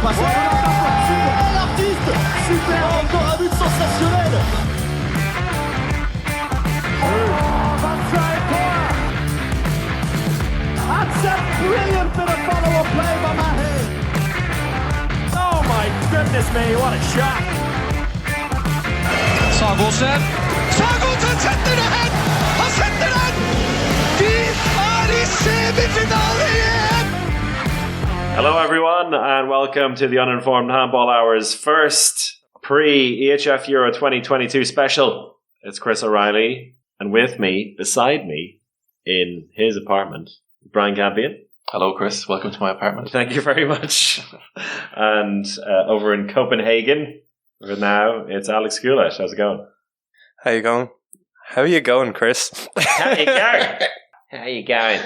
passe l'artiste. Super, encore un but sensationnel. 25 points. That's a brilliant bit of follow-up play by Mahe. Oh my goodness me, what a shot. Sagosen setter det hen! Han setter den! De er i semifinale igjen! Hello everyone and welcome to the Uninformed Handball Hour's first pre-EHF Euro 2022 special. It's Chris O'Reilly and with me, beside me, in his apartment, Brian Campion. Hello, Chris. Welcome to my apartment. Thank you very much. And over in Copenhagen, for now, it's Alex Gulish. How's it going? How you going? How you going, Chris? How you going? How you going?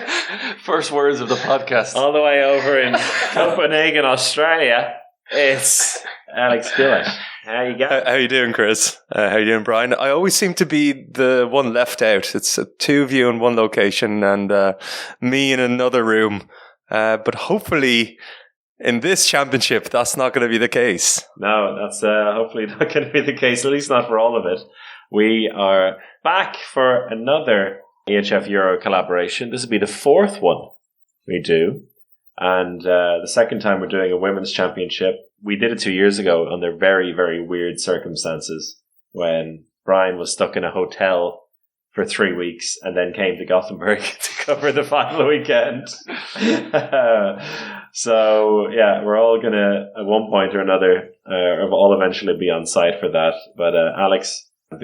First words of the podcast. All the way over in Copenhagen, Australia, it's Alex Gulish. How you going? How you doing, Chris? How you doing, Brian? I always seem to be the one left out. It's two of you in one location and me in another room. But hopefully, in this championship, that's not going to be the case. No, that's hopefully not going to be the case, at least not for all of it. We are back for another EHF Euro collaboration. This will be the fourth one we do. And the second time we're doing a women's championship. We did it 2 years ago under very, very weird circumstances when Brian was stuck in a hotel for 3 weeks and then came to Gothenburg to cover the final weekend. So, yeah, we're all going to, at one point or another, all eventually be on site for that. But Alex, I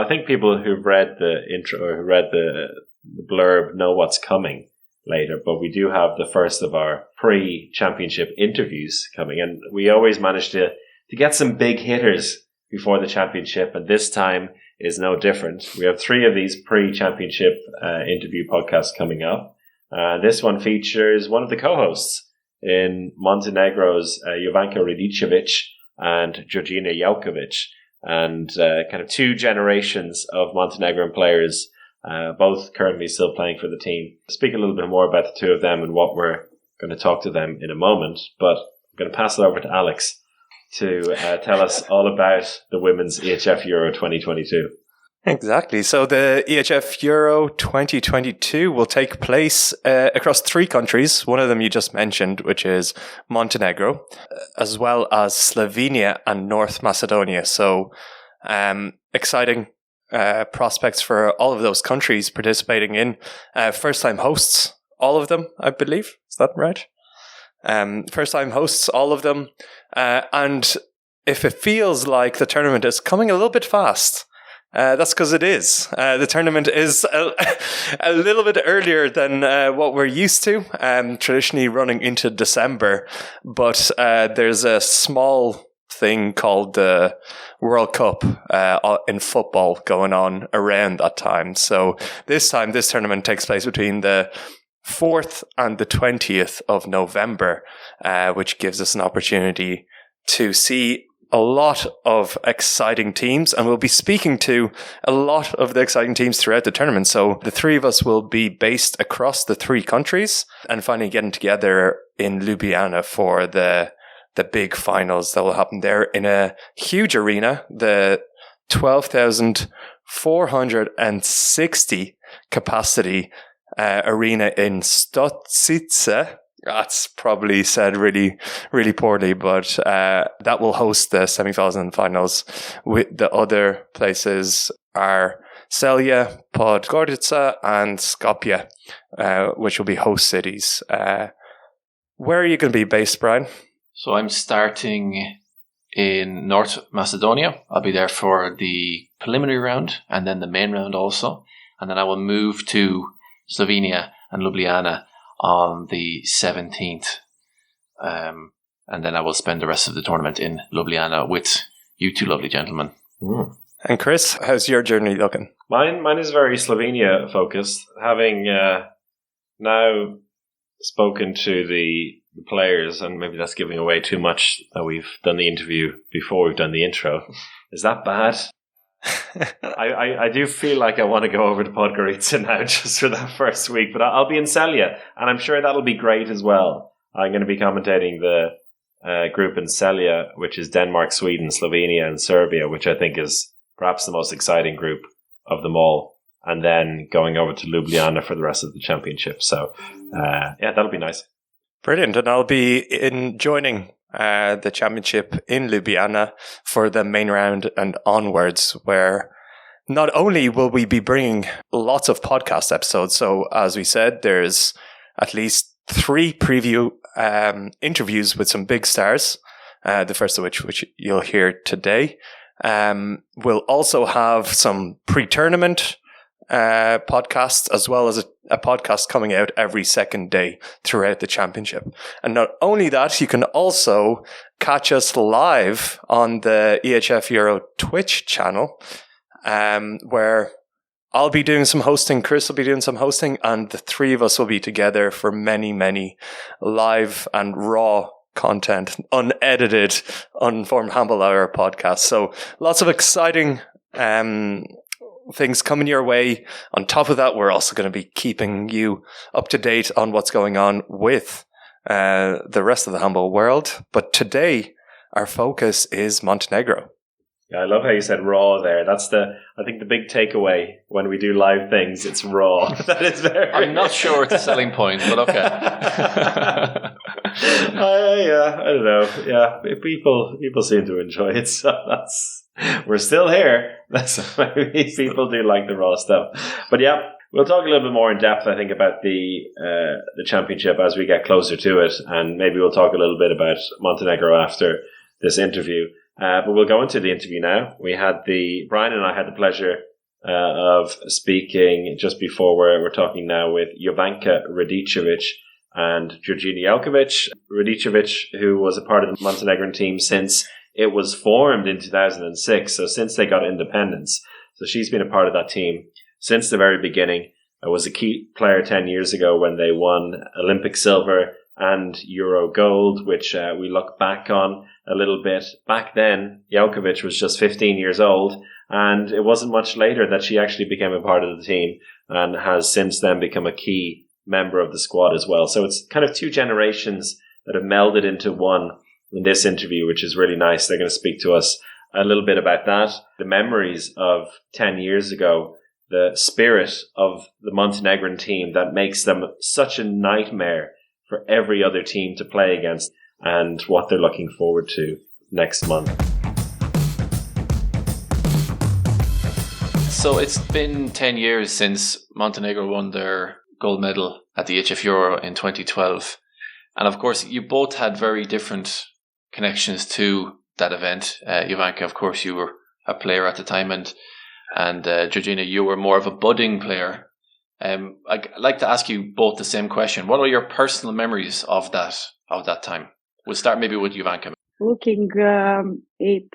think people who've read the intro or who read the blurb know what's coming later, but we do have the first of our pre-championship interviews coming, and we always manage to get some big hitters before the championship, and this time is no different. We have 3 of these pre-championship interview podcasts coming up. This one features one of the co-hosts in Montenegro's Jovanka Radicevic and Djurdjina Jaukovic, and kind of 2 generations of Montenegrin players, both currently still playing for the team. Speak a little bit more about the 2 of them and what we're going to talk to them in a moment, but I'm going to pass it over to Alex to tell us all about the Women's EHF Euro 2022. Exactly. So the EHF Euro 2022 will take place across 3 countries. One of them you just mentioned, which is Montenegro, as well as Slovenia and North Macedonia. So exciting prospects for all of those countries participating in. First-time hosts, all of them, I believe. Is that right? First-time hosts, all of them. And if it feels like the tournament is coming a little bit fast, that's because it is. The tournament is a little bit earlier than what we're used to, traditionally running into December. But there's a small thing called the World Cup in football going on around that time. So this tournament takes place between the 4th and the 20th of November, which gives us an opportunity to see a lot of exciting teams, and we'll be speaking to a lot of the exciting teams throughout the tournament. So the 3 of us will be based across the 3 countries and finally getting together in Ljubljana for the big finals that will happen there in a huge arena, the 12,460 capacity arena in Stozice. That's probably said really, really poorly, but that will host the semi-finals and finals. With the other places are Celje, Podgorica, and Skopje, which will be host cities. Where are you going to be based, Brian? So I'm starting in North Macedonia. I'll be there for the preliminary round and then the main round also. And then I will move to Slovenia and Ljubljana on the 17th. And then I will spend the rest of the tournament in Ljubljana with you 2 lovely gentlemen. Mm. And Chris, how's your journey looking? Mine is very Slovenia focused. Having now spoken to the players, and maybe that's giving away too much that we've done the interview before we've done the intro. Is that bad? I do feel like I want to go over to Podgorica now just for that first week, but I'll be in Celje, and I'm sure that'll be great as well. I'm going to be commentating the group in Celje, which is Denmark, Sweden, Slovenia, and Serbia, which I think is perhaps the most exciting group of them all. And then going over to Ljubljana for the rest of the championship. So, that'll be nice. Brilliant. And I'll be joining the championship in Ljubljana for the main round and onwards, where not only will we be bringing lots of podcast episodes, so as we said, there's at least 3 preview interviews with some big stars, the first of which you'll hear today. We'll also have some pre-tournament podcasts, as well as a podcast coming out every second day throughout the championship. And not only that, you can also catch us live on the EHF Euro Twitch channel, where I'll be doing some hosting, Chris will be doing some hosting, and the 3 of us will be together for many, many live and raw content, unedited, Uninformed Handball Hour podcasts. So lots of exciting things coming your way. On top of that, we're also going to be keeping you up to date on what's going on with the rest of the handball world. But today, our focus is Montenegro. Yeah, I love how you said raw there. That's I think the big takeaway when we do live things, it's raw. That is very... I'm not sure it's a selling point, but okay. I don't know. Yeah, people seem to enjoy it, so we're still here. That's why people do like the raw stuff. But yeah, we'll talk a little bit more in depth, I think, about the championship as we get closer to it, and maybe we'll talk a little bit about Montenegro after this interview. But we'll go into the interview now. Brian and I had the pleasure of speaking just before we're talking now with Jovanka Radicevic and Djurdjina Jaukovic. Radicevic, who was a part of the Montenegrin team since it was formed in 2006, so since they got independence. So she's been a part of that team since the very beginning. I was a key player 10 years ago when they won Olympic silver and Euro gold, which we look back on a little bit. Back then, Jaukovic was just 15 years old, and it wasn't much later that she actually became a part of the team and has since then become a key member of the squad as well. So it's kind of 2 generations that have melded into one in this interview, which is really nice. They're going to speak to us a little bit about that, the memories of 10 years ago, the spirit of the Montenegrin team that makes them such a nightmare for every other team to play against, and what they're looking forward to next month. So it's been 10 years since Montenegro won their gold medal at the EHF Euro in 2012. And of course, you both had very different connections to that event. Jovanka, of course, you were a player at the time, and Djurdjina, you were more of a budding player. I'd like to ask you both the same question. What are your personal memories of that time? We'll start maybe with Jovanka. Looking,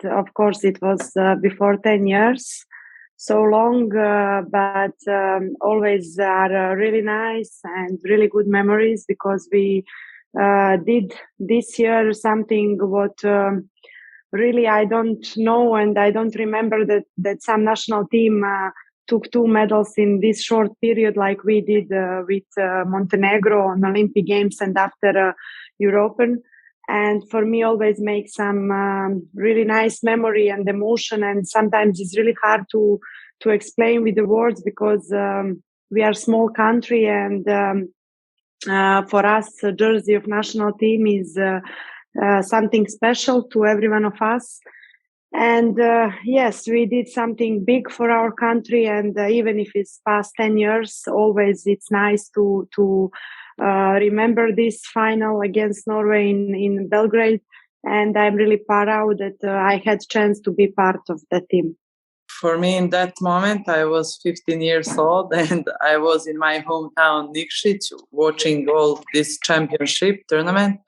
of course, it was before 10 years, so long, but always are really nice and really good memories, because we did this year something what really I don't know, and I don't remember that some national team took 2 medals in this short period like we did with Montenegro on Olympic Games and after European. And for me, always make some really nice memory and emotion. And sometimes it's really hard to explain with the words, because we are a small country, and for us, a jersey of national team is something special to every one of us. And yes, we did something big for our country, and even if it's past 10 years, always it's nice to remember this final against Norway in Belgrade. And I'm really proud that I had chance to be part of that team. For me, in that moment, I was 15 years old, and I was in my hometown, Nikšić, watching all this championship tournament.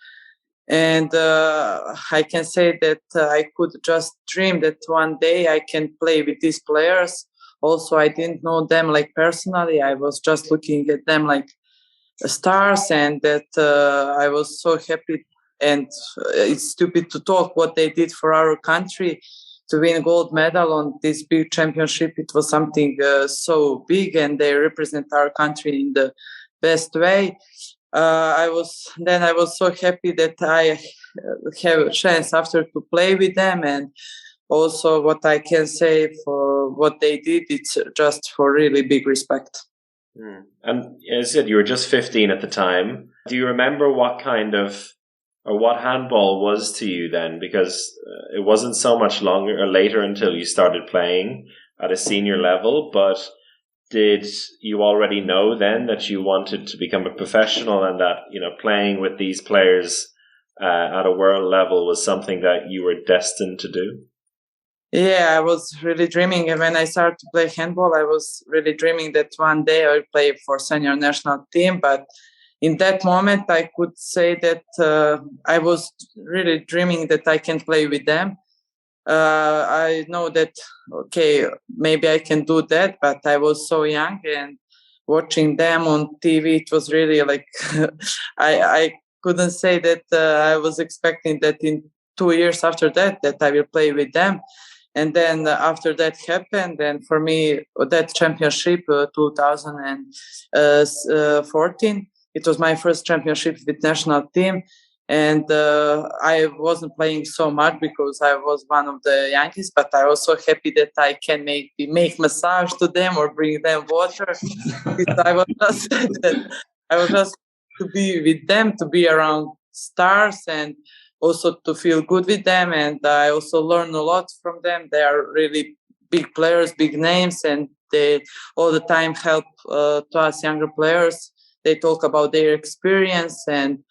And I can say that I could just dream that one day I can play with these players. Also, I didn't know them like personally. I was just looking at them like stars, and that I was so happy. And it's stupid to talk what they did for our country to win gold medal on this big championship. It was something so big, and they represent our country in the best way. I was so happy that I have a chance after to play with them, and also what I can say for what they did, it's just for really big respect. And as you said, you were just 15 at the time. Do you remember what kind of, or what handball was to you then? Because it wasn't so much longer or later until you started playing at a senior level, but did you already know then that you wanted to become a professional, and that, you know, playing with these players at a world level was something that you were destined to do? Yeah, I was really dreaming. And when I started to play handball, I was really dreaming that one day I will play for senior national team. But in that moment, I could say that I was really dreaming that I can play with them. I know that, okay, maybe I can do that, but I was so young, and watching them on TV, it was really like, I couldn't say that I was expecting that in 2 years after that I will play with them. And then after that happened, and for me, that championship, 2014, it was my first championship with national team. And I wasn't playing so much because I was one of the youngest, but I was so happy that I can make massage to them or bring them water. I was just to be with them, to be around stars, and also to feel good with them. And I also learn a lot from them. They are really big players, big names, and they all the time help to us younger players. They talk about their experience, and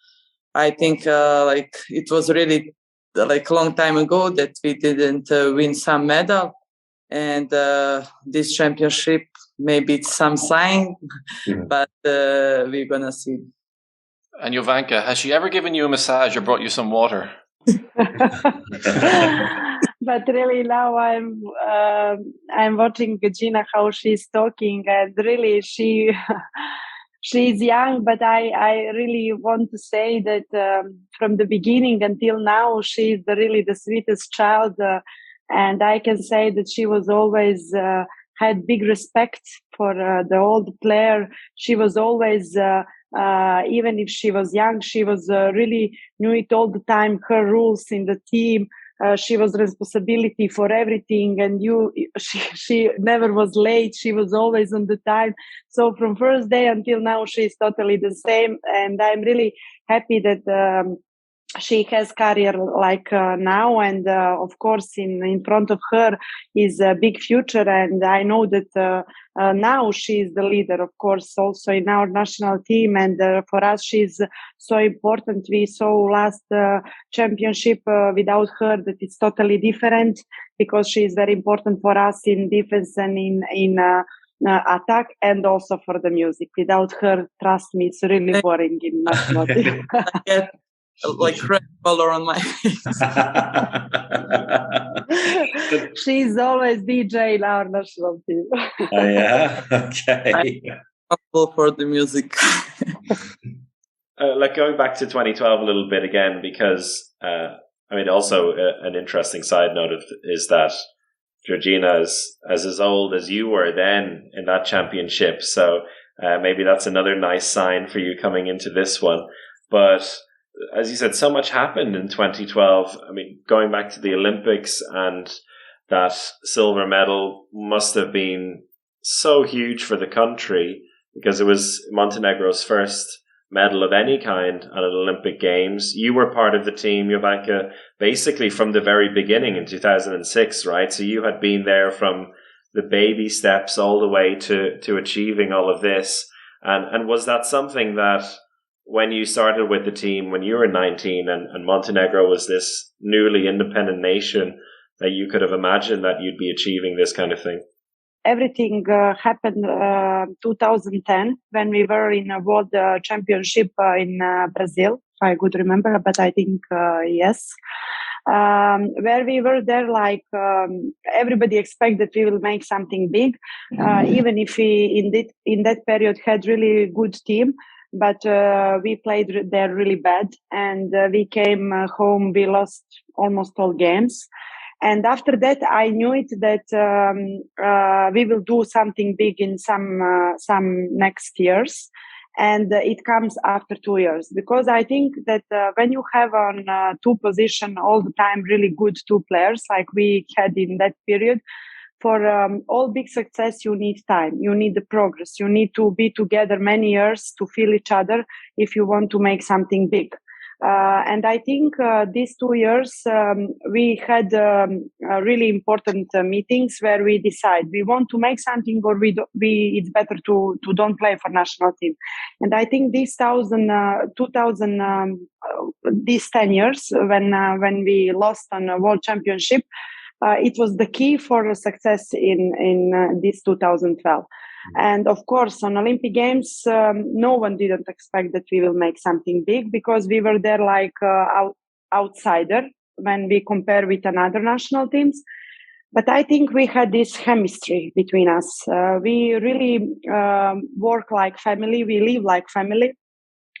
I think like it was really like a long time ago that we didn't win some medal, and this championship, maybe it's some sign, but we're gonna see. And Jovanka, has she ever given you a massage or brought you some water? But really now I'm watching Djurdjina how she's talking, and really she's young, but I really want to say that from the beginning until now she's really the sweetest child, and I can say that she was always had big respect for the old player. She was always even if she was young, she was really knew it all the time, her rules in the team. She was responsibility for everything, and she never was late. She was always on the time. So from first day until now, she's totally the same. And I'm really happy that she has career like now, and of course in front of her is a big future. And I know that now she is the leader, of course, also in our national team. And for us, she's so important. We saw last championship without her that it's totally different, because she is very important for us in defense and in attack, and also for the music. Without her, trust me, it's really boring in national team. Like red color on my face. She's always DJ in our national team. Oh, yeah? Okay. I'm for the music. Like going back to 2012 a little bit again, because I mean, also an interesting side note is that Djurdjina is as old as you were then in that championship. So maybe that's another nice sign for you coming into this one. But as you said, so much happened in 2012. I mean, going back to the Olympics, and that silver medal must have been so huge for the country, because it was Montenegro's first medal of any kind at an Olympic Games. You were part of the team, Jovanka, basically from the very beginning in 2006, right? So you had been there from the baby steps all the way to achieving all of this. And was that something that, when you started with the team when you were 19 and Montenegro was this newly independent nation, that you could have imagined that you'd be achieving this kind of thing? Everything happened 2010 when we were in a world championship in Brazil, if I could remember, but I think yes. Where we were there, like everybody expected that we will make something big, even if we in that period had really good team. But we played there really bad, and we came home. We lost almost all games, and after that, I knew it that we will do something big in some next years. And it comes after 2 years, because I think that when you have on two position all the time really good two players like we had in that period, for all big success you need time, you need the progress, you need to be together many years to feel each other if you want to make something big. And I think these 2 years we had really important meetings where we decide we want to make something, or it's better to don't play for national team. And I think these 2000 these 10 years when we lost on a world championship, it was the key for success in this 2012. And of course, on Olympic Games, no one didn't expect that we will make something big, because we were there like outsider when we compare with another national teams. But I think we had this chemistry between us. We really work like family. We live like family.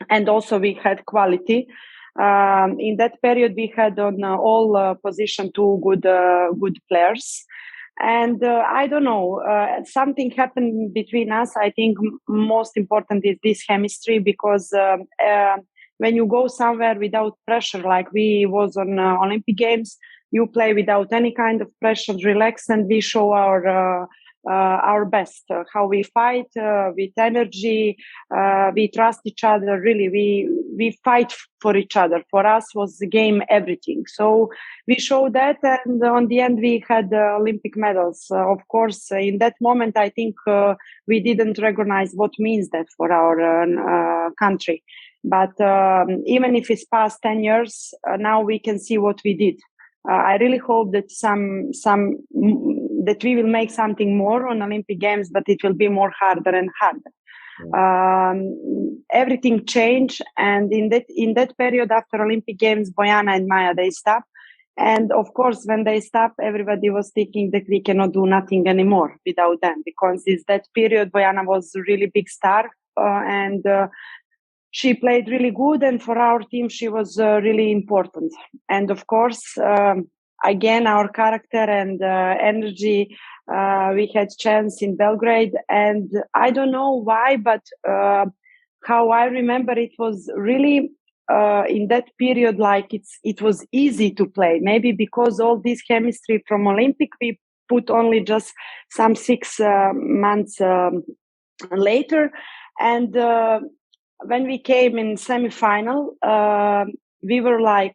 And also we had quality. In that period, we had on all position two good players. And I don't know, something happened between us. I think most important is this chemistry, because when you go somewhere without pressure, like we was on Olympic Games, you play without any kind of pressure, relax, and we show our best, how we fight with energy. We trust each other, really. We fight for each other. For us was the game everything. So we showed that, and on the end we had Olympic medals. Of course, in that moment, I think we didn't recognize what means that for our country. But even if it's past 10 years, now we can see what we did. I really hope that that we will make something more on Olympic Games, but it will be more harder and harder. Everything changed, and in that period after Olympic Games, Bojana and Maja, they stopped. And of course, when they stopped, everybody was thinking that we cannot do nothing anymore without them, because in that period, Bojana was a really big star, and she played really good, and for our team, she was really important. And of course, again, our character and energy, we had chance in Belgrade. And I don't know why, but how I remember, it was really in that period, like it was easy to play. Maybe because all this chemistry from Olympic, we put only just some 6 months later. And when we came in semi-final, we were like,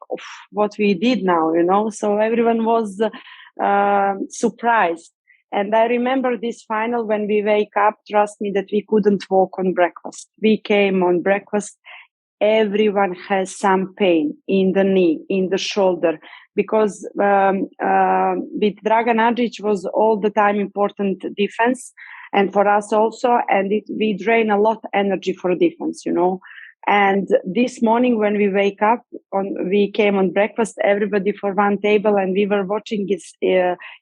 what we did now, so everyone was surprised. And I remember this final, when we wake up, trust me that we couldn't walk on breakfast. We came on breakfast, everyone has some pain in the knee, in the shoulder, because with Dragan Adžić was all the time important defense. And for us also, and we drain a lot of energy for defense, And this morning when we wake up, we came on breakfast, everybody for one table, and we were watching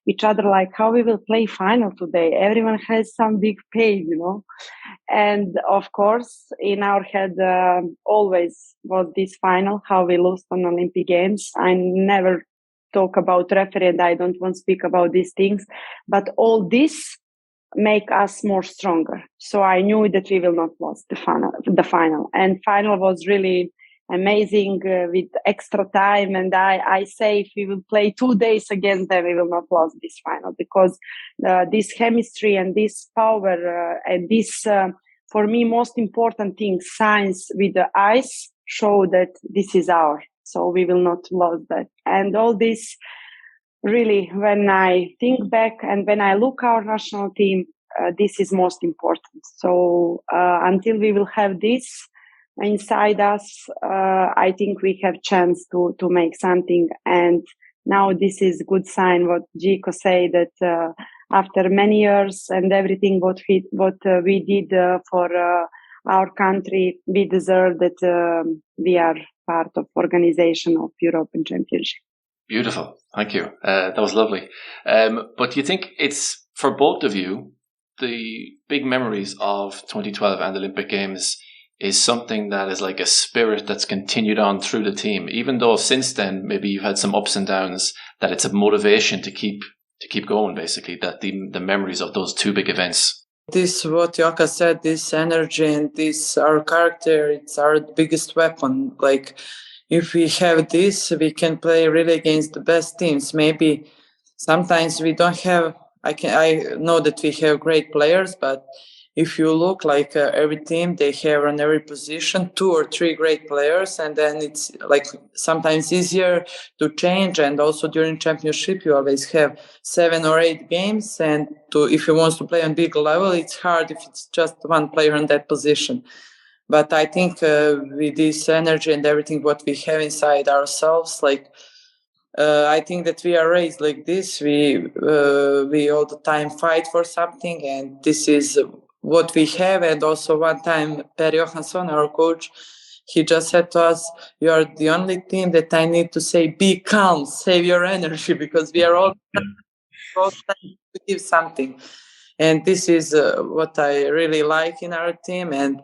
each other like how we will play final today. Everyone has some big pain, And of course, in our head always was this final, how we lost on Olympic Games. I never talk about referee, and I don't want to speak about these things, but all this make us more stronger. So I knew that we will not lose the final. And final was really amazing with extra time. And I say if we will play 2 days against them, we will not lose this final, because this chemistry and this power and this, for me, most important thing, science with the eyes show that this is ours. So we will not lose that. And all this, really, when I think back and when I look our national team, this is most important. So until we will have this inside us, I think we have chance to make something. And now this is good sign what Jiko say, that after many years and everything what we did for our country, we deserve that we are part of organization of European Championship. Beautiful. Thank you. That was lovely. But do you think it's, for both of you, the big memories of 2012 and the Olympic Games is something that is like a spirit that's continued on through the team, even though since then maybe you've had some ups and downs, that it's a motivation to keep going, basically, that the memories of those two big events This, what Jaka said, this energy and this our character, it's our biggest weapon. Like, if we have this, we can play really against the best teams. Maybe sometimes we don't have. I know that we have great players, but if you look like every team, they have on every position 2 or 3 great players, and then it's like sometimes easier to change. And also during championship, you always have 7 or 8 games, and if you want to play on big level, it's hard if it's just one player in that position. But I think with this energy and everything what we have inside ourselves, like I think that we are raised like this. We all the time fight for something, and this is what we have. And also one time, Per Johansson, our coach, he just said to us, "You are the only team that I need to say, be calm, save your energy, because we are all trying to give something." And this is what I really like in our team. And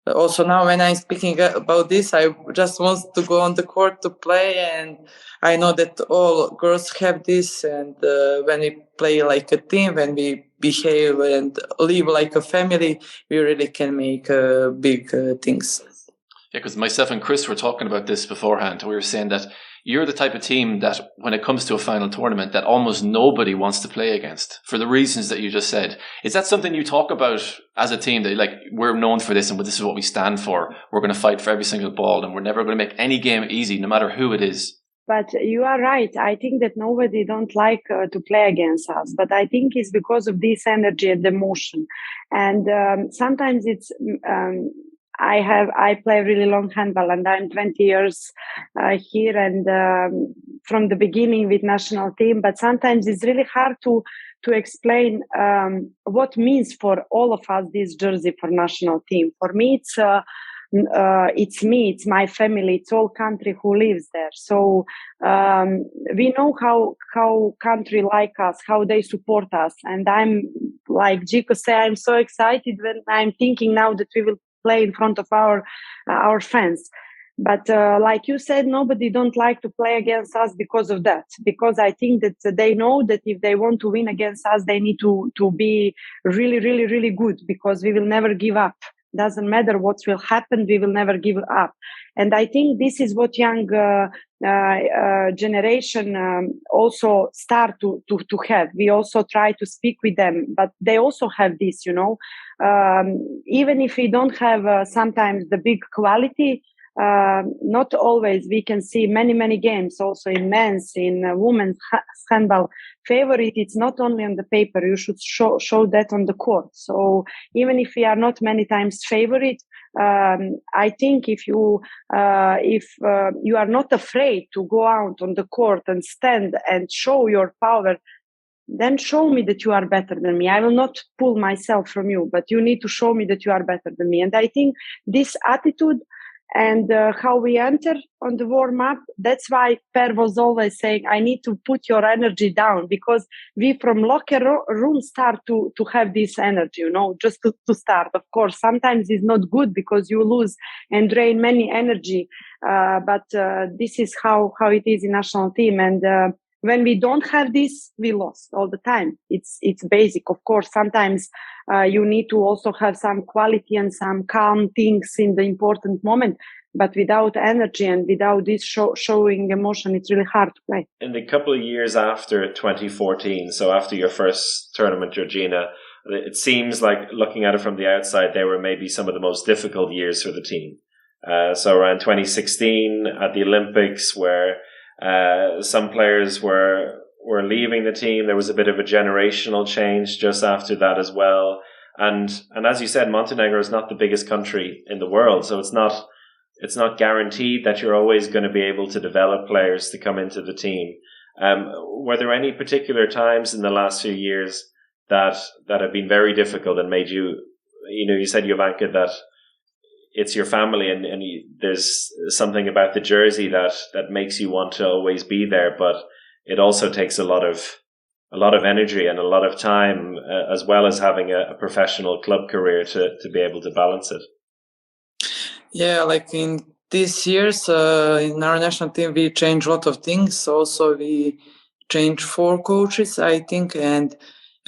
also now when I'm speaking about this, I just want to go on the court to play, and I know that all girls have this. And when we play like a team, when we behave and live like a family, we really can make big things. Yeah, because myself and Chris were talking about this beforehand. We were saying that you're the type of team that when it comes to a final tournament that almost nobody wants to play against for the reasons that you just said. Is that something you talk about as a team, that like, we're known for this and this is what we stand for? We're going to fight for every single ball and we're never going to make any game easy, no matter who it is. But you are right. I think that nobody don't like to play against us. But I think it's because of this energy and emotion. And sometimes it's... I play really long handball, and I'm 20 years here, and from the beginning with national team. But sometimes it's really hard to explain what means for all of us this jersey for national team. For me, it's me, it's my family, it's all country who lives there. So we know how country like us, how they support us, and I'm like Jiko say, I'm so excited when I'm thinking now that we will play in front of our fans. But like you said, nobody don't like to play against us because of that. Because I think that they know that if they want to win against us, they need to be really, really, really good, because we will never give up. Doesn't matter what will happen, we will never give up. And I think this is what young generation also start to have. We also try to speak with them, but they also have this, even if we don't have sometimes the big quality, not always. We can see many games also in men's, in women's handball. Favorite, it's not only on the paper. You should show that on the court. So even if we are not many times favorite, I think if you are not afraid to go out on the court and stand and show your power, then show me that you are better than me. I will not pull myself from you, but you need to show me that you are better than me. And I think this attitude and how we enter on the warm-up, that's why Per was always saying, I need to put your energy down, because we from locker room start to have this energy, just to start. Of course, sometimes it's not good because you lose and drain many energy, but this is how it is in national team. And when we don't have this, we lost all the time. It's basic. Of course, sometimes you need to also have some quality and some calm things in the important moment. But without energy and without this showing emotion, it's really hard to play. In the couple of years after 2014, so after your first tournament, Djurdjina, it seems like, looking at it from the outside, they were maybe some of the most difficult years for the team. So around 2016 at the Olympics, where some players were leaving the team. There was a bit of a generational change just after that as well. And as you said, Montenegro is not the biggest country in the world, so it's not guaranteed that you're always going to be able to develop players to come into the team. Were there any particular times in the last few years that have been very difficult and made you said, Jovanka, that it's your family and there's something about the jersey that makes you want to always be there, but it also takes a lot of energy and a lot of time, as well as having a professional club career to be able to balance it. Yeah, like in these years, in our national team, we changed a lot of things. Also, we changed 4 coaches, I think, and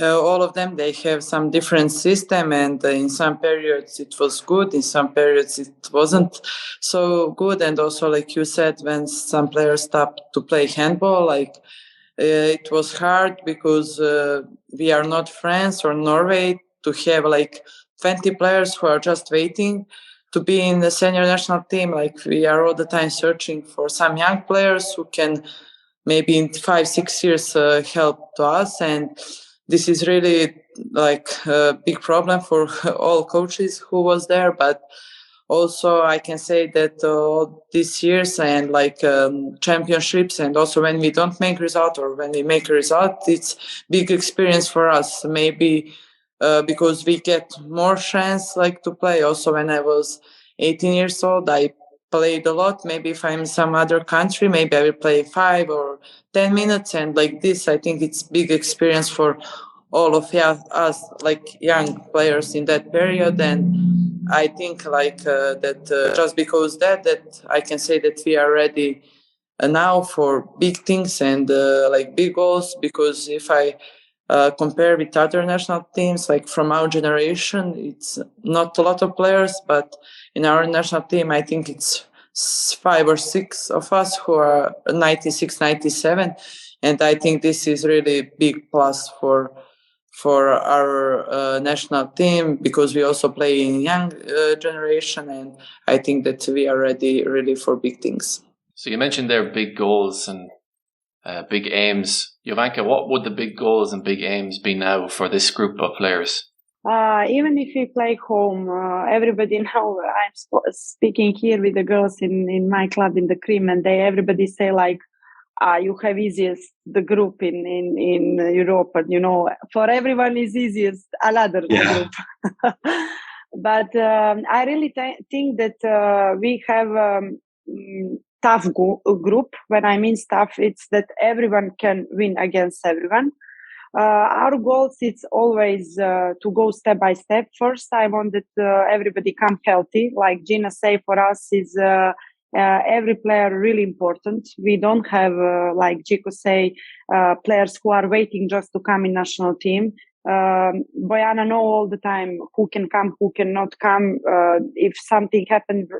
all of them, they have some different system, and in some periods it was good, in some periods it wasn't so good. And also, like you said, when some players stopped to play handball, like it was hard because we are not France or Norway to have like 20 players who are just waiting to be in the senior national team. Like we are all the time searching for some young players who can maybe in 5-6 years help to us. And this is really like a big problem for all coaches who was there. But also I can say that these years and like championships, and also when we don't make result or when we make a result, it's big experience for us. Maybe because we get more chance like to play. Also when I was 18 years old, I played a lot. Maybe if I'm in some other country, maybe I will play 5 or 10 minutes. And like this, I think it's big experience for all of us, like young players in that period. And I think like that just because that I can say that we are ready now for big things and like big goals. Because if I compare with other national teams, like from our generation, it's not a lot of players, but in our national team, I think it's 5 or 6 of us who are 96, 97. And I think this is really big plus for our national team, because we also play in young generation, and I think that we are ready really for big things. So you mentioned there big goals and big aims. Jovanka, what would the big goals and big aims be now for this group of players? Even if we play home, everybody now, I'm speaking here with the girls in my club in the Krim, and everybody say like, you have easiest the group in Europe, and for everyone is easiest another group. But I really think that we have tough group. When I mean tough, it's that everyone can win against everyone. Our goals, it's always to go step by step. First, I want that everybody come healthy. Like Gina say, for us is every player really important. We don't have, like Jico say, players who are waiting just to come in national team. Bojana know all the time who can come, who cannot come, if something happened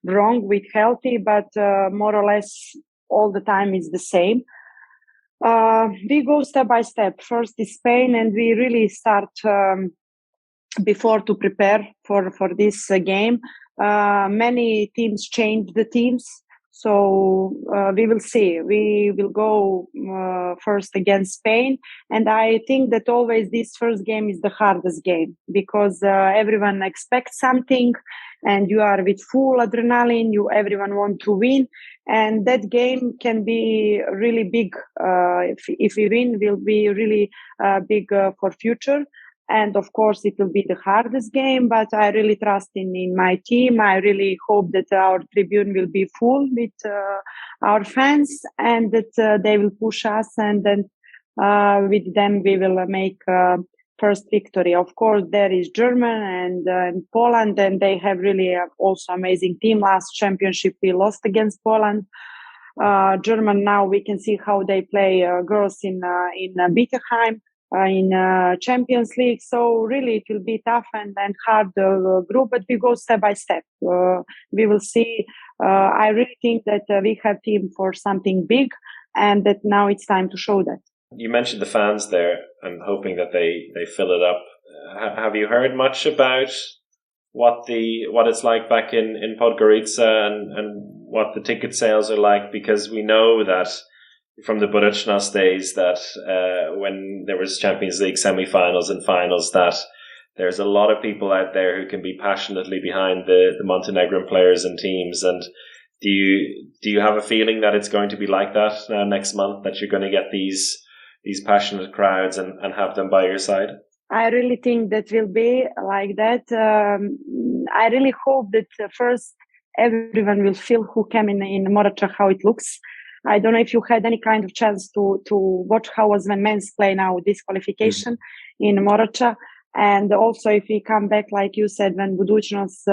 wrong with healthy, but more or less all the time is the same. We go step by step. First is Spain, and we really start before to prepare for this game. Many teams change the teams, so we will see. We will go first against Spain, and I think that always this first game is the hardest game, because everyone expects something, and you are with full adrenaline. Everyone want to win, and that game can be really big. If we win, will be really big for future. And of course, it will be the hardest game, but I really trust in my team. I really hope that our tribune will be full with our fans, and that they will push us, and then with them we will make first victory. Of course, there is Germany and Poland, and they have really also amazing team. Last championship we lost against Poland. German, now we can see how they play girls in Bitterheim. In Champions League. So really it will be tough and hard group, but we go step by step. We will see. I really think that we have team for something big, and that now it's time to show that. You mentioned the fans there and hoping that they fill it up. Have you heard much about what it's like back in Podgorica and what the ticket sales are like? Because we know that from the Djurdjina days that when there was Champions League semi-finals and finals, that there's a lot of people out there who can be passionately behind the Montenegrin players and teams. And do you have a feeling that it's going to be like that next month, that you're going to get these passionate crowds and have them by your side? I really think that will be like that. I really hope that first everyone will feel who came in Moracha, how it looks. I don't know if you had any kind of chance to watch how was when men's play now this qualification in Moracha. And also if we come back, like you said, when Budućnost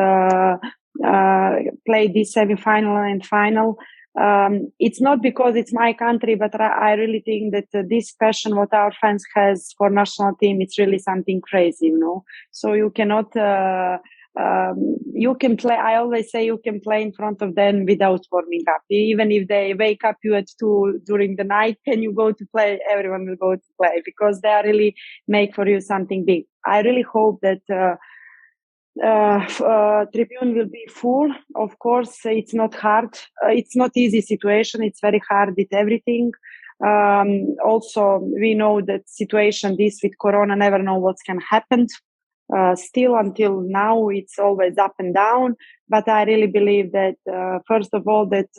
played this semi-final and final, it's not because it's my country, but I really think that this passion what our fans has for national team, it's really something crazy, you know. So you cannot, you can play. I always say you can play in front of them without warming up. Even if they wake up you at 2 during the night and you go to play, everyone will go to play because they are really make for you something big. I really hope that Tribune will be full. Of course, it's not hard. It's not easy situation. It's very hard with everything. Also, we know that situation this with Corona, never know what's can happen. Still until now, it's always up and down. But I really believe that, first of all, that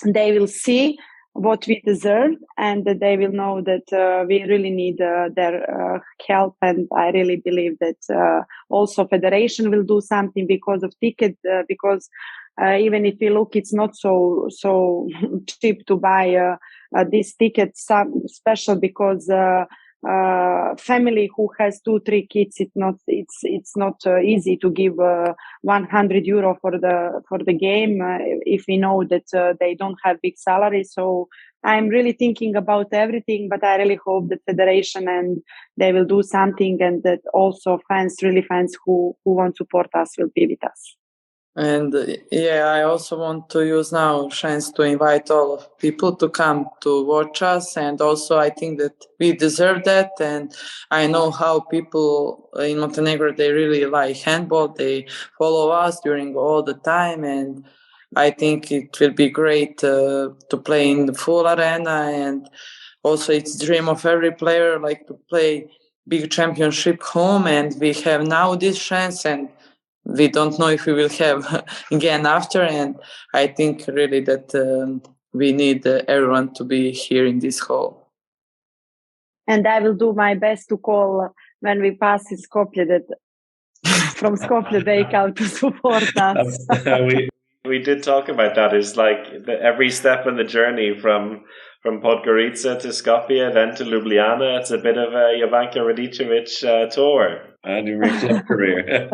they will see what we deserve and that they will know that we really need their help. And I really believe that also Federation will do something because of ticket, because even if you look, it's not so cheap to buy this ticket, special because family who has 2-3 kids, it's not easy to give €100 for the game if we know that they don't have big salary. So I'm really thinking about everything, but I really hope that Federation and they will do something, and that also fans who want to support us will be with us. And I also want to use now chance to invite all of people to come to watch us. And also I think that we deserve that. And I know how people in Montenegro, they really like handball. They follow us during all the time. And I think it will be great to play in the full arena. And also it's dream of every player, like to play big championship home. And we have now this chance, and we don't know if we will have again after. And I think really that we need everyone to be here in this hall. And I will do my best to call when we pass in Skopje that from Skopje they come to support us. we did talk about that. It's like every step in the journey from Podgorica to Skopje, then to Ljubljana. It's a bit of a Jovanka Radicevic tour. And your club career.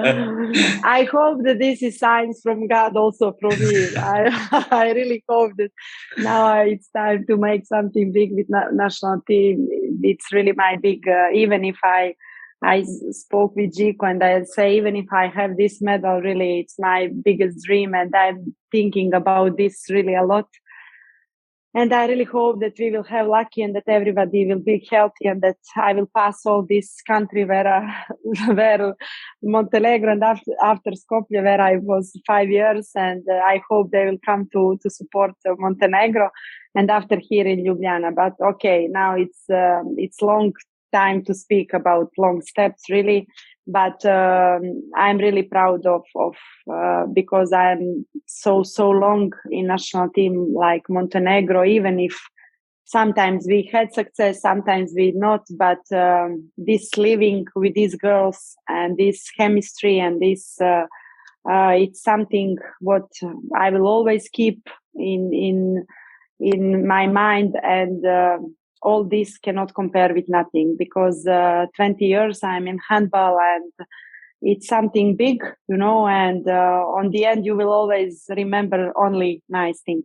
I hope that this is signs from God also from me. I really hope that now it's time to make something big with national team. It's really my big, even if I spoke with Jiko and I say, even if I have this medal, really, it's my biggest dream. And I'm thinking about this really a lot. And I really hope that we will have lucky and that everybody will be healthy and that I will pass all this country where Montenegro and after Skopje where I was 5 years, and I hope they will come to support Montenegro and after here in Ljubljana. But okay, now it's long time to speak about long steps really. But I'm really proud of because I'm so long in national team like Montenegro, even if sometimes we had success, sometimes we not, but this living with these girls and this chemistry and this it's something what I will always keep in my mind, and all this cannot compare with nothing, because 20 years I'm in handball and it's something big, you know, and on the end you will always remember only nice things.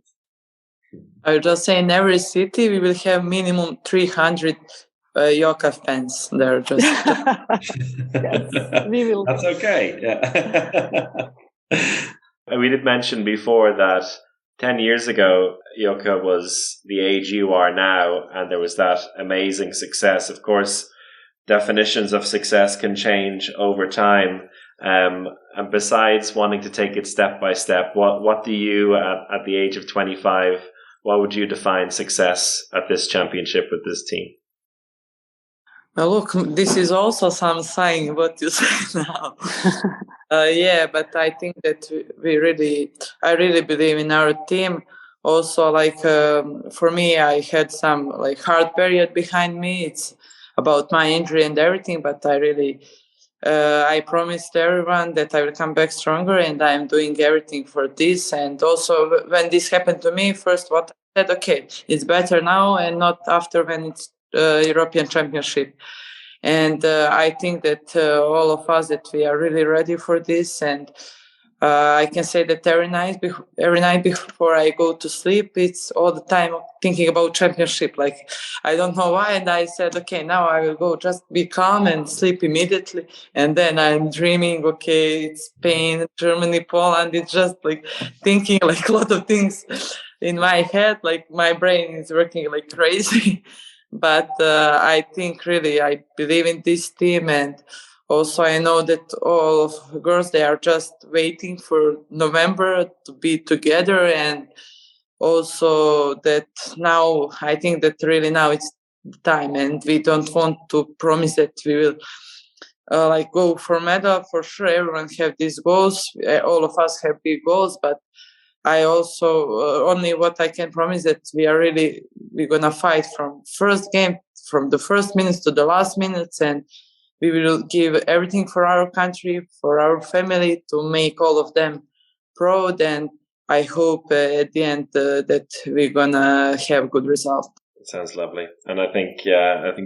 I would just say in every city we will have minimum 300 Joka fans there. Just yes, we will. That's okay. Yeah. We did mention before that 10 years ago, Joka was the age you are now, and there was that amazing success. Of course, definitions of success can change over time. And besides wanting to take it step by step, what do you, at the age of 25, what would you define success at this championship with this team? Well, look, this is also some saying what you say now. But I think that I really believe in our team. Also, like for me, I had some like hard period behind me. It's about my injury and everything, but I promised everyone that I will come back stronger, and I'm doing everything for this. And also, when this happened to me, first what I said, okay, it's better now and not after when it's European Championship. And I think that all of us, that we are really ready for this. And I can say that every night before I go to sleep, it's all the time thinking about championship. Like, I don't know why. And I said, okay, now I will go just be calm and sleep immediately. And then I'm dreaming, okay, it's Spain, Germany, Poland. It's just like thinking like a lot of things in my head. Like my brain is working like crazy. But I think really I believe in this team, and also I know that all of the girls, they are just waiting for November to be together, and also that now I think that really now it's the time, and we don't want to promise that we will like go for medal for sure. Everyone have these goals, all of us have big goals, but I also only what I can promise that we're gonna fight from first game, from the first minutes to the last minutes, and we will give everything for our country, for our family, to make all of them proud. And I hope at the end that we're gonna have good result. It sounds lovely, and I think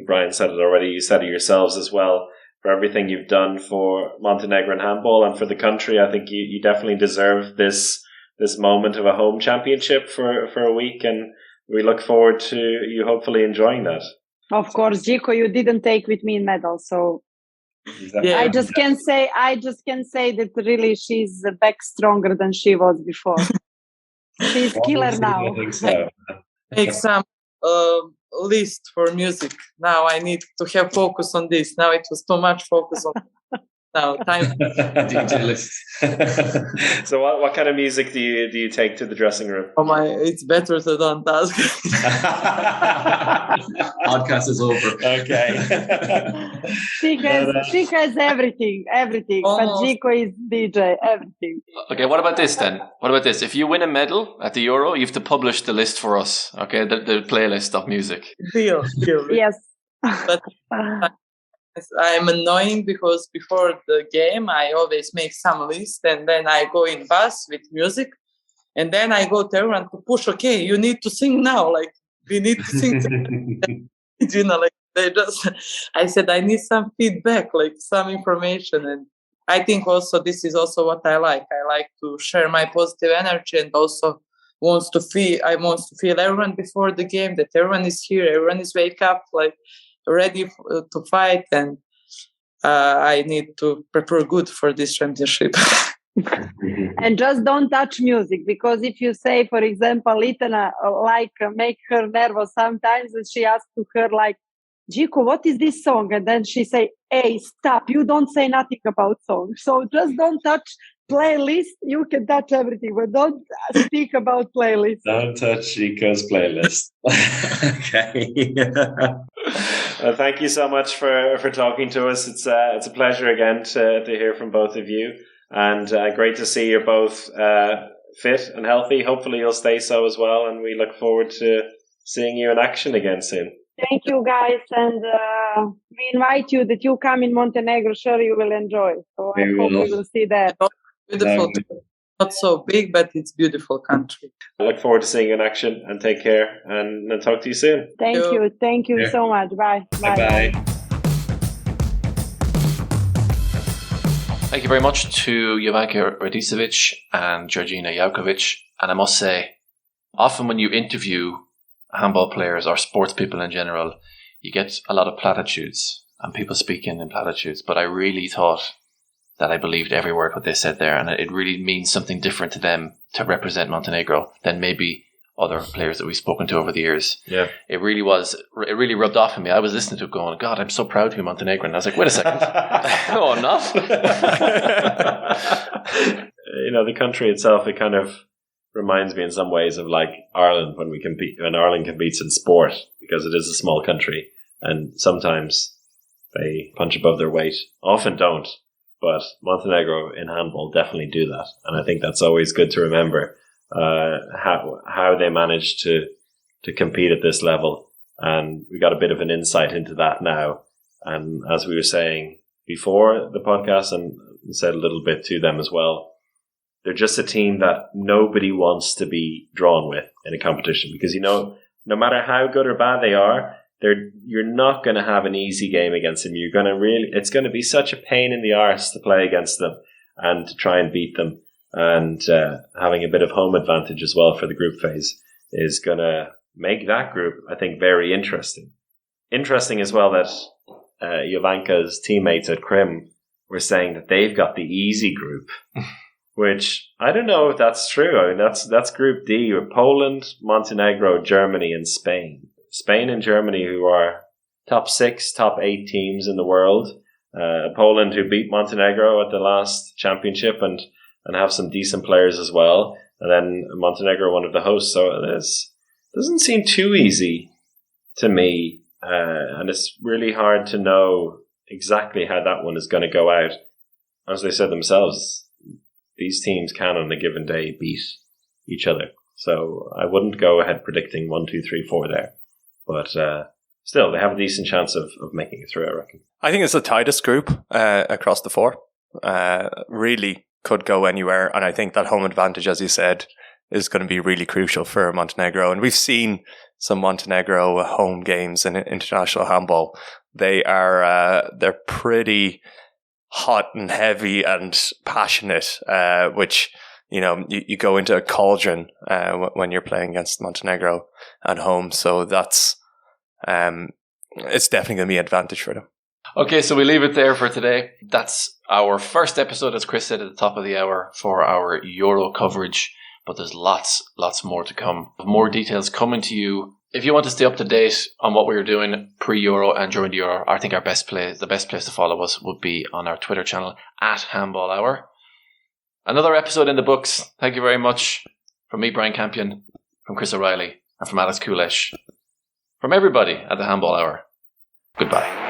Brian said it already. You said it yourselves as well. For everything you've done for Montenegro handball and for the country, I think you definitely deserve this moment of a home championship for a week, and we look forward to you hopefully enjoying that. Of course, Jiko, you didn't take with me in medal, so Exactly. I just can say that really she's back stronger than she was before. She's killer now. I think so. Make some list for music. Now I need to have focus on this. Now it was too much focus on now time. DJ list. So what kind of music do you take to the dressing room? Oh my! It's better to don't ask. Podcast is over. Okay. She has everything. Almost. But Jiko is DJ, everything. Okay, what about this then? What about this? If you win a medal at the Euro, you have to publish the list for us. Okay, the playlist of music. Deal. Yes. But I'm annoying because before the game I always make some list, and then I go in bus with music, and then I go to everyone to push. Okay, you need to sing now. Like we need to sing. Like they just. I said I need some feedback, like some information, and I think also this is also what I like. I like to share my positive energy, and also I want to feel everyone before the game, that everyone is here, everyone is wake up like ready to fight, and I need to prepare good for this championship. And just don't touch music, because if you say, for example, Litana make her nervous sometimes, and she asks to her like, Jiko, what is this song? And then she say, hey, stop, you don't say nothing about song. So just don't touch playlist. You can touch everything, but don't speak about playlist. Don't touch Jiko's playlist. Okay. Thank you so much for talking to us. It's a pleasure again to hear from both of you, and great to see you're both fit and healthy. Hopefully you'll stay so as well, and we look forward to seeing you in action again soon. Thank you, guys, and we invite you that you come in Montenegro. Sure, you will enjoy. So I hope we will see that. Beautiful. Not so big, but it's beautiful country. I look forward to seeing you in action, and take care, and talk to you soon. Thank you so much. Bye. Bye. Thank you very much to Jovanka Radicevic and Djurdjina Jaukovic. And I must say, often when you interview handball players or sports people in general, you get a lot of platitudes and people speaking in platitudes. But I really thought that I believed every word what they said there, and it really means something different to them to represent Montenegro than maybe other players that we've spoken to over the years. Yeah, it really rubbed off on me. I was listening to it going, God, I'm so proud to be Montenegrin. And I was like, wait a second. No, I'm not. The country itself, it kind of reminds me in some ways of like Ireland when Ireland competes in sport, because it is a small country and sometimes they punch above their weight. Often don't. But Montenegro in handball definitely do that. And I think that's always good to remember how they managed to compete at this level. And we got a bit of an insight into that now. And as we were saying before the podcast, and said a little bit to them as well, they're just a team that nobody wants to be drawn with in a competition, because, no matter how good or bad they are, you're not going to have an easy game against them. It's going to be such a pain in the arse to play against them and to try and beat them. and having a bit of home advantage as well for the group phase is going to make that group, I think, very interesting. Interesting as well that Jovanka's teammates at Krim were saying that they've got the easy group, which I don't know if that's true. I mean, that's Group D with Poland, Montenegro, Germany, and Spain. Spain and Germany, who are top 6, top 8 teams in the world. Poland, who beat Montenegro at the last championship and have some decent players as well. And then Montenegro, one of the hosts. So this doesn't seem too easy to me. And it's really hard to know exactly how that one is going to go out. As they said themselves, these teams can on a given day beat each other. So I wouldn't go ahead predicting 1, 2, 3, 4 there. But still, they have a decent chance of making it through, I reckon. I think it's the tightest group across the 4. Really could go anywhere. And I think that home advantage, as you said, is going to be really crucial for Montenegro. And we've seen some Montenegro home games in international handball. They're pretty hot and heavy and passionate, which, you go into a cauldron when you're playing against Montenegro at home. So that's it's definitely going to be an advantage for them. Okay, so we leave it there for today. That's our first episode, as Chris said at the top of the hour, for our Euro coverage. But there's lots more to come. More details coming to you. If you want to stay up to date on what we were doing pre-Euro and during the Euro, I think the best place to follow us would be on our Twitter channel @HandballHour. Another episode in the books. Thank you very much. From me, Brian Campion, from Chris O'Reilly, and from Alex Kulesh. From everybody at the Handball Hour. Goodbye.